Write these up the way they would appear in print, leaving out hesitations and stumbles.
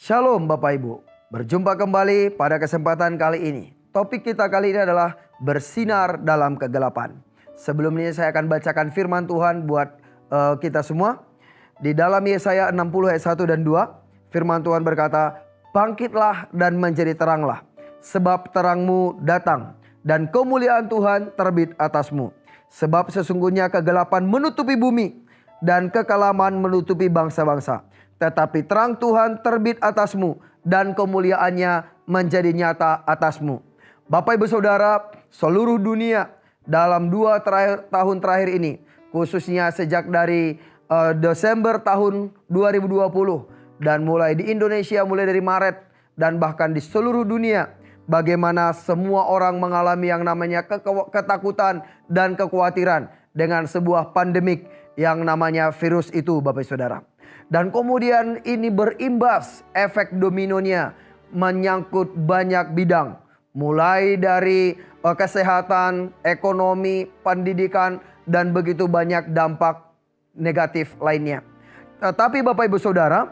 Shalom Bapak Ibu, berjumpa kembali pada kesempatan kali ini. Topik kita kali ini adalah bersinar dalam kegelapan. Sebelumnya saya akan bacakan firman Tuhan buat kita semua. Di dalam Yesaya 60 ayat 1 dan 2, firman Tuhan berkata, "Bangkitlah dan menjadi teranglah, sebab terangmu datang dan kemuliaan Tuhan terbit atasmu. Sebab sesungguhnya kegelapan menutupi bumi dan kekelaman menutupi bangsa-bangsa. Tetapi terang Tuhan terbit atasmu dan kemuliaannya menjadi nyata atasmu." Bapak Ibu Saudara, seluruh dunia dalam 2 tahun terakhir ini, khususnya sejak dari Desember tahun 2020 dan mulai di Indonesia mulai dari Maret dan bahkan di seluruh dunia, bagaimana semua orang mengalami yang namanya ketakutan dan kekhawatiran dengan sebuah pandemik yang namanya virus itu, Bapak Saudara. Dan kemudian ini berimbas, efek dominonya menyangkut banyak bidang. Mulai dari kesehatan, ekonomi, pendidikan, dan begitu banyak dampak negatif lainnya. Tetapi Bapak Ibu Saudara,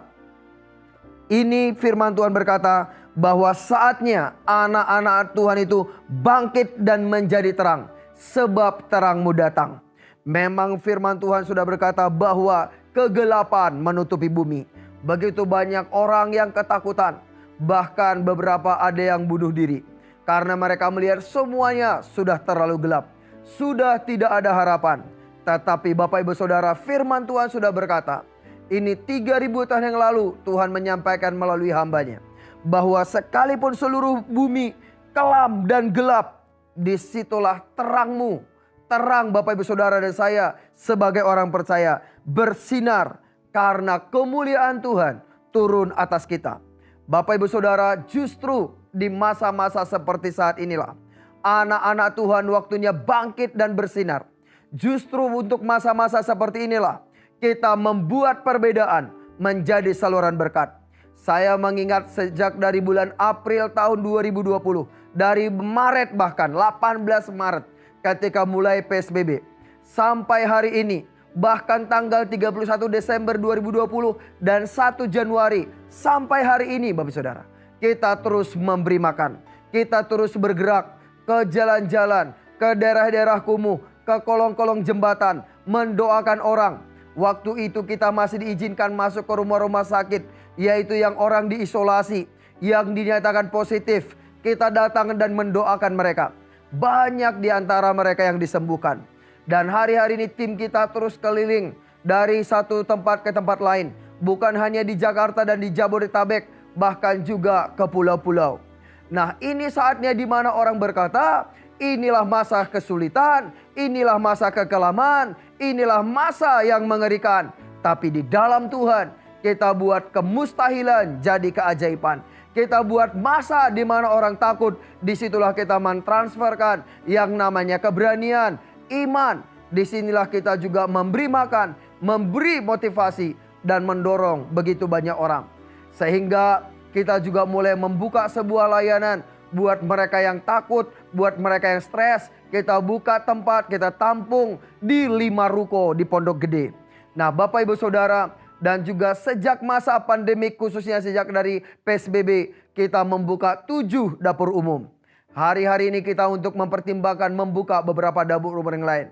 ini firman Tuhan berkata bahwa saatnya anak-anak Tuhan itu bangkit dan menjadi terang. Sebab terangmu datang. Memang firman Tuhan sudah berkata bahwa kegelapan menutupi bumi. Begitu banyak orang yang ketakutan. Bahkan beberapa ada yang bunuh diri. Karena mereka melihat semuanya sudah terlalu gelap. Sudah tidak ada harapan. Tetapi Bapak Ibu Saudara, firman Tuhan sudah berkata, ini 3000 tahun yang lalu Tuhan menyampaikan melalui hambanya. Bahwa sekalipun seluruh bumi kelam dan gelap, disitulah terangmu. Terang Bapak Ibu Saudara dan saya sebagai orang percaya bersinar karena kemuliaan Tuhan turun atas kita. Bapak Ibu Saudara, justru di masa-masa seperti saat inilah anak-anak Tuhan waktunya bangkit dan bersinar. Justru untuk masa-masa seperti inilah kita membuat perbedaan menjadi saluran berkat. Saya mengingat sejak dari bulan April tahun 2020, dari Maret bahkan 18 Maret ketika mulai PSBB sampai hari ini, bahkan tanggal 31 Desember 2020 dan 1 Januari sampai hari ini Bapak Saudara, kita terus memberi makan, kita terus bergerak ke jalan-jalan, ke daerah-daerah kumuh, ke kolong-kolong jembatan, mendoakan orang. Waktu itu kita masih diizinkan masuk ke rumah-rumah sakit, yaitu yang orang diisolasi, yang dinyatakan positif. Kita datang dan mendoakan mereka. Banyak di antara mereka yang disembuhkan. Dan hari-hari ini tim kita terus keliling dari satu tempat ke tempat lain. Bukan hanya di Jakarta dan di Jabodetabek, bahkan juga ke pulau-pulau. Nah, ini saatnya di mana orang berkata, inilah masa kesulitan, inilah masa kekelaman, inilah masa yang mengerikan. Tapi di dalam Tuhan, kita buat kemustahilan jadi keajaiban. Kita buat masa di mana orang takut, disitulah kita mentransferkan yang namanya keberanian, iman. Disinilah kita juga memberi makan, memberi motivasi, dan mendorong begitu banyak orang. Sehingga kita juga mulai membuka sebuah layanan buat mereka yang takut, buat mereka yang stres. Kita buka tempat, kita tampung di 5 ruko di Pondok Gede. Nah Bapak Ibu Saudara, dan juga sejak masa pandemi, khususnya sejak dari PSBB, kita membuka 7 dapur umum. Hari-hari ini kita untuk mempertimbangkan membuka beberapa dapur umum yang lain.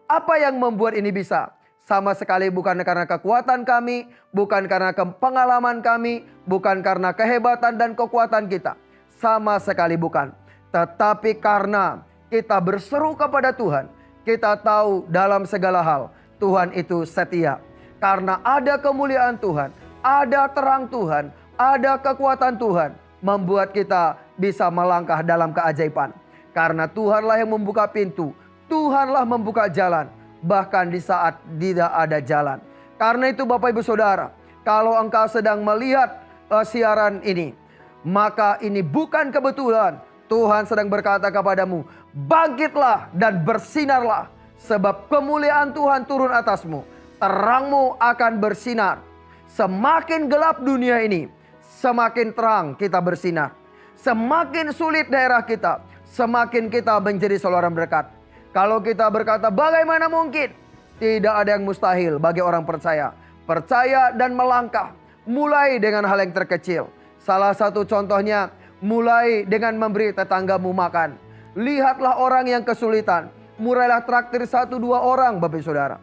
Apa yang membuat ini bisa? Sama sekali bukan karena kekuatan kami, bukan karena pengalaman kami, bukan karena kehebatan dan kekuatan kita. Sama sekali bukan. Tetapi karena kita berseru kepada Tuhan, kita tahu dalam segala hal Tuhan itu setia. Karena ada kemuliaan Tuhan, ada terang Tuhan, ada kekuatan Tuhan, membuat kita bisa melangkah dalam keajaiban. Karena Tuhanlah yang membuka pintu, Tuhanlah membuka jalan, bahkan di saat tidak ada jalan. Karena itu Bapak Ibu Saudara, kalau engkau sedang melihat siaran ini, maka ini bukan kebetulan. Tuhan sedang berkata kepadamu, bangkitlah dan bersinarlah, sebab kemuliaan Tuhan turun atasmu. Terangmu akan bersinar. Semakin gelap dunia ini, semakin terang kita bersinar. Semakin sulit daerah kita, semakin kita menjadi saluran berkat. Kalau kita berkata bagaimana mungkin? Tidak ada yang mustahil bagi orang percaya. Percaya dan melangkah. Mulai dengan hal yang terkecil. Salah satu contohnya, mulai dengan memberi tetanggamu makan. Lihatlah orang yang kesulitan, mulailah traktir 1-2 orang Bapak Saudara.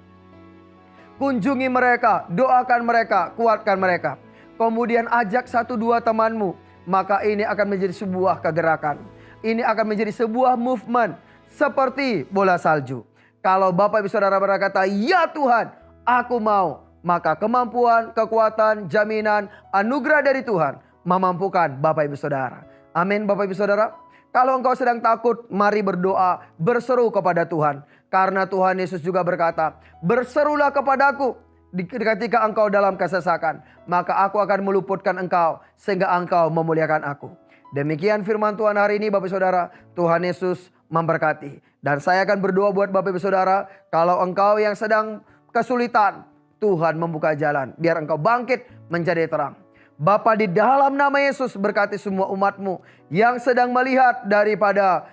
Kunjungi mereka, doakan mereka, kuatkan mereka. Kemudian ajak 1-2 temanmu, maka ini akan menjadi sebuah kegerakan. Ini akan menjadi sebuah movement seperti bola salju. Kalau Bapak Ibu Saudara berkata, ya Tuhan, aku mau, maka kemampuan, kekuatan, jaminan, anugerah dari Tuhan memampukan Bapak Ibu Saudara. Amin Bapak Ibu Saudara. Kalau engkau sedang takut, mari berdoa, berseru kepada Tuhan. Karena Tuhan Yesus juga berkata, berserulah kepadaku ketika engkau dalam kesesakan, maka aku akan meluputkan engkau sehingga engkau memuliakan aku. Demikian firman Tuhan hari ini Bapak Saudara. Tuhan Yesus memberkati. Dan saya akan berdoa buat Bapak Ibu Saudara, kalau engkau yang sedang kesulitan, Tuhan membuka jalan biar engkau bangkit menjadi terang. Bapa, di dalam nama Yesus berkati semua umat-Mu yang sedang melihat daripada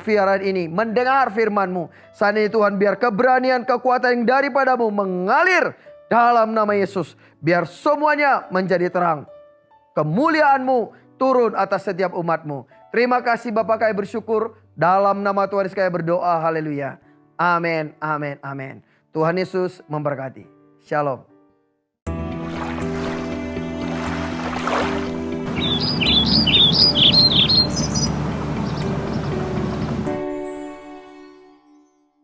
siaran ini, mendengar firman-Mu. Saat ini Tuhan, biar keberanian, kekuatan yang daripadamu mengalir dalam nama Yesus. Biar semuanya menjadi terang. Kemuliaan-Mu turun atas setiap umat-Mu. Terima kasih Bapak, kami bersyukur. Dalam nama Tuhan Yesus kami berdoa, haleluya. Amin, amin, amin. Tuhan Yesus memberkati. Shalom.